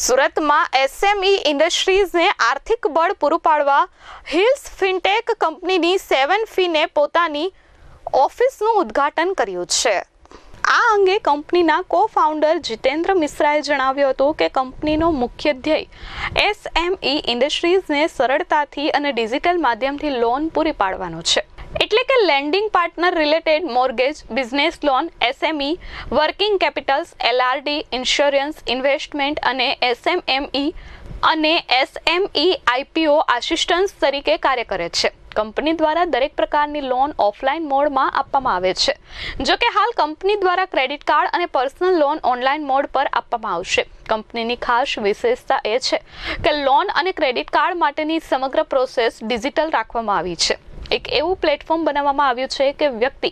સુરતમાં એસએમઈ ઇન્ડસ્ટ્રીઝને આર્થિક બળ પૂરું પાડવા હિલ્સ ફિનટેક કંપનીની 7Finએ પોતાની ઓફિસનું ઉદ્ઘાટન કર્યું છે। આ અંગે કંપનીના કો-ફાઉન્ડર જીતેન્દ્ર મિશ્રાએ જણાવ્યું હતું કે કંપનીનો મુખ્ય ધ્યેય એસએમઈ ઇન્ડસ્ટ્રીઝને સરળતાથી અને ડિજિટલ માધ્યમથી લોન પૂરી પાડવાનો છે। એટલે કે landing partner related mortgage, business loan, SME, working Capitals, LRD, insurance, investment અને એસએમઈ આઈપીઓ આસિસ્ટન્સ તરીકે કાર્ય કરે છે। કંપની દ્વારા દરેક પ્રકારની લોન ઓફલાઈન મોડમાં આપવામાં આવે છે। જો કે હાલ કંપની દ્વારા ક્રેડિટ કાર્ડ અને પર્સનલ લોન ઓનલાઈન મોડ પર આપવામાં આવશે। કંપનીની ખાસ વિશેષતા એ છે કે લોન અને ક્રેડિટ કાર્ડ માટેની સમગ્ર પ્રોસેસ ડિજિટલ રાખવામાં આવી છે। એક એવું પ્લેટફોર્મ બનાવવામાં આવ્યું છે કે વ્યક્તિ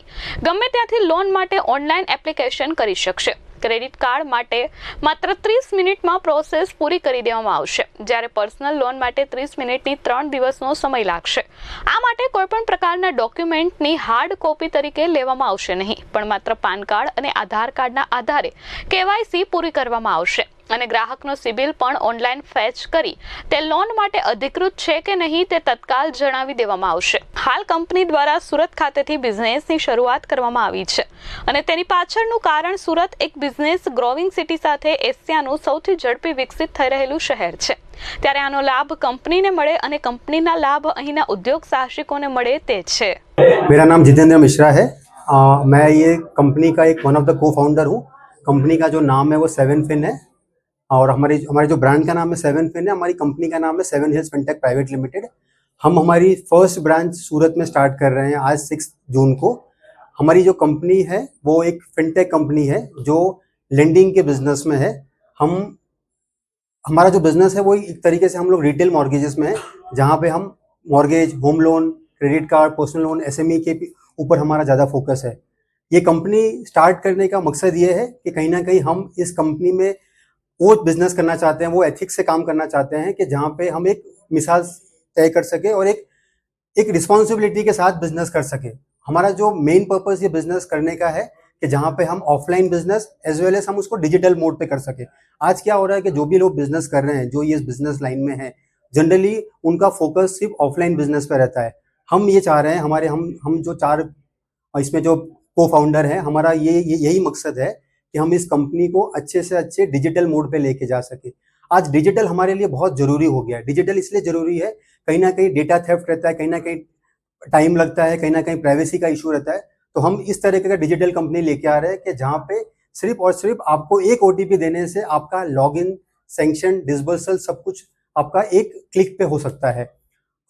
ગમે ત્યાંથી લોન માટે ઓનલાઈન એપ્લિકેશન કરી શકશે। ક્રેડિટ કાર્ડ માટે માત્ર 30 મિનિટમાં પ્રોસેસ પૂરી કરી દેવામાં આવશે, જ્યારે પર્સનલ લોન માટે 30 મિનિટની 3 દિવસનો સમય લાગશે। આ માટે કોઈપણ પ્રકારના ડોક્યુમેન્ટની હાર્ડ કોપી તરીકે લેવામાં આવશે નહીં, પણ માત્ર પાન કાર્ડ અને આધાર કાર્ડના આધારે કેવાયસી પૂરી કરવામાં આવશે અને ગ્રાહકનો સિબિલ પણ ઓનલાઈન ફેચ કરી તે લોન માટે અધિકૃત છે કે નહીં તે તત્કાલ જણાવી દેવામાં આવશે। હાલ કંપની દ્વારા સુરત ખાતેથી બિઝનેસની શરૂઆત કરવામાં આવી છે અને તેની પાછળનું કારણ સુરત એક બિઝનેસ ગ્રોવિંગ સિટી સાથે એશિયાનું સૌથી ઝડપી વિકસિત થઈ રહેલું શહેર છે। ત્યારે આનો લાભ કંપનીને મળે અને કંપનીના લાભ અહીંના ઉદ્યોગ સાહસિકોને મળે તે છે। मेरा नाम जितेंद्र मिश्रा है। मैं ये कंपनी का एक वन ऑफ द को फाउंडर हूँ। कंपनी का जो नाम है वो 7Fin है और हमारे जो ब्रांड का नाम है 7Fin है। हमारी कंपनी का नाम है 7 Hills फिनटेक प्राइवेट लिमिटेड। हम हमारी फर्स्ट ब्रांच सूरत में स्टार्ट कर रहे हैं आज 6 जून को। हमारी जो कंपनी है वो एक फिनटेक कंपनी है जो लेंडिंग के बिजनेस में है। हमारा जो बिजनेस है वो एक तरीके से हम लोग रिटेल मॉर्गेजेस में है, जहाँ पे हम mortgage, home loan, credit card, personal loan, SME के ऊपर हमारा ज़्यादा फोकस है। ये कंपनी स्टार्ट करने का मकसद ये है कि कहीं ना कहीं हम इस कंपनी में वो बिजनेस करना चाहते हैं, वो एथिक्स से काम करना चाहते हैं कि जहाँ पे हम एक मिसाल तय कर सके और एक रिस्पॉन्सिबिलिटी के साथ बिजनेस कर सके। हमारा जो मेन पर्पस ये बिजनेस करने का है कि जहाँ पे हम offline business as well as हम उसको डिजिटल मोड पे कर सके। आज क्या हो रहा है कि जो भी लोग बिजनेस कर रहे हैं, जो ये बिजनेस लाइन में है, जनरली उनका फोकस सिर्फ ऑफलाइन बिजनेस पे रहता है। हम ये चाह रहे हैं, हम जो 4 इसमें जो को फाउंडर हैं, हमारा यही मकसद है कि हम इस कंपनी को अच्छे से अच्छे डिजिटल मोड पे लेके जा सके। आज डिजिटल हमारे लिए बहुत जरूरी हो गया है। डिजिटल इसलिए जरूरी है, कहीं ना कहीं डेटा थेफ्ट रहता है, कहीं ना कहीं टाइम लगता है, कहीं ना कहीं प्राइवेसी का इशू रहता है। तो हम इस तरह का डिजिटल कंपनी लेके आ रहे हैं कि जहाँ पे सिर्फ और सिर्फ आपको एक ओटीपी देने से आपका लॉगिन, सैंक्शन, डिसबर्सल सब कुछ आपका एक क्लिक पे हो सकता है।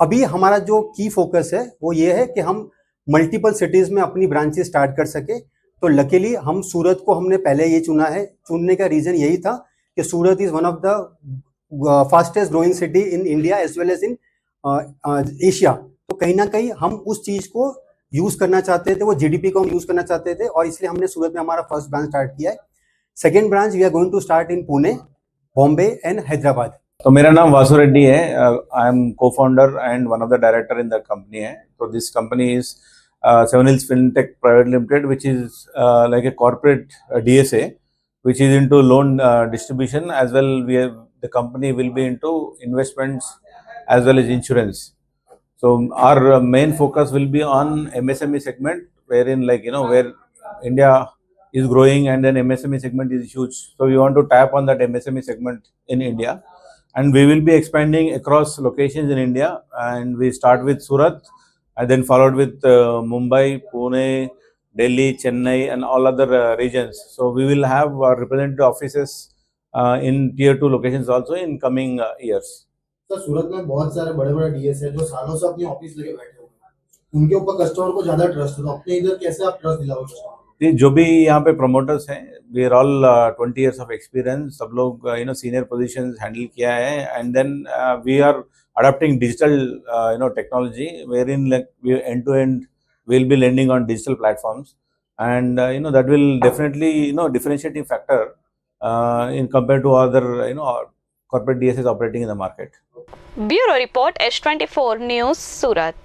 अभी हमारा जो की फोकस है वो ये है कि हम मल्टीपल सिटीज में अपनी ब्रांचेस स्टार्ट कर सके। तो लकीली हम सूरत को हमने पहले ये चुना है। चुनने का रीजन यही था कि Surat is one of the fastest growing city in India as well as in Asia. तो कहीं ना कहीं हम उस चीज को यूज करना चाहते थे, वो जीडीपी को हम यूज करना चाहते थे और इसलिए हमने सूरत में हमारा फर्स्ट ब्रांच स्टार्ट किया है। Second branch we are going to start in Pune, Bombay and Hyderabad. तो मेरा नाम वासु रेड्डी है। I am co founder and one of the director in the company है। तो this company is 7 Hills Fintech Private Limited, which is like a corporate DSA, which is into loan distribution as well. The company will be into investments as well as insurance. So our main focus will be on MSME segment, wherein where India is growing and then MSME segment is huge. So we want to tap on that MSME segment in India, and we will be expanding across locations in India. And we start with Surat, and then followed with Mumbai, Pune, Delhi, Chennai, and all other regions. So we will have representative offices in tier 2 locations also in coming years. Sir, Surat में बहुत सारे बड़े बड़े DS है जो सालों से अपनी ऑफिस लेके बैठे हुए हैं। उनके ऊपर कस्टमर को ज्यादा ट्रस्ट है, तो अपने इधर कैसे आप ट्रस्ट दिलाओगे? जो भी यहाँ पे प्रमोटर्स हैं, we are all 20 years of experience. सब लोग सीनियर पोजीशंस हैंडल किया है, and then we are adopting digital technology, wherein we end to end will be lending on digital platforms, and that will definitely differentiating factor in compared to other corporate DSAs operating in the market. Bureau report S24 news Surat.